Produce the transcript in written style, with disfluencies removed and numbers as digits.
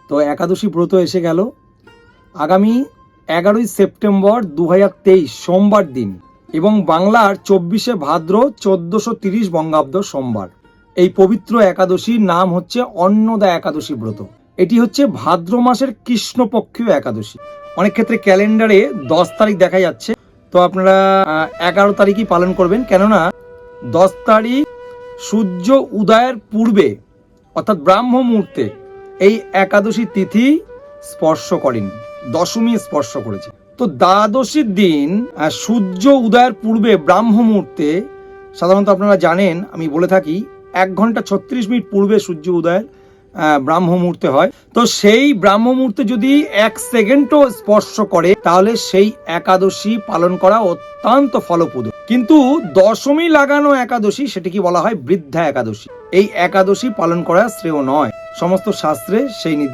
তো একাদশী ব্রত এসে গেল আগামী 11ই সেপ্টেম্বর 2023 সোমবার দিন এবং বাংলার 24শে ভাদ্র 1430 বঙ্গাব্দ সোমবার। এই পবিত্র একাদশীর নাম হচ্ছে অন্নদা একাদশী ব্রত। এটি হচ্ছে ভাদ্র মাসের কৃষ্ণপক্ষীয় একাদশী। অনেক ক্ষেত্রে ক্যালেন্ডারে 10 তারিখ দেখা যাচ্ছে, তো আপনারা 11 তারিখই পালন করবেন, কেননা 10 তারিখ সূর্য উদয়ের পূর্বে অর্থাৎ ব্রাহ্ম মুহূর্তে এই একাদশী তিথি স্পর্শ করেন, দশমী স্পর্শ করেছে। তো দ্বাদশীর দিন সূর্য উদয়ের পূর্বে ব্রাহ্ম মুহূর্তে, সাধারণত আপনারা জানেন আমি বলে থাকি 1 ঘন্টা 36 মিনিট পূর্বে সূর্য উদয়ের ব্রাহ্ম মুহূর্তে হয়। তো সেই ব্রাহ্ম মুহূর্তে যদি 1 সেকেন্ডও স্পর্শ করে তাহলে সেই একাদশী পালন করা অত্যন্ত ফলপ্রদ। কিন্তু দশমী লাগানো একাদশী, সেটিকে বলা হয় বৃদ্ধা একাদশী। এই একাদশী পালন করা শ্রেয় নয়, সমস্ত শাস্ত্রে সেই নির্দেশ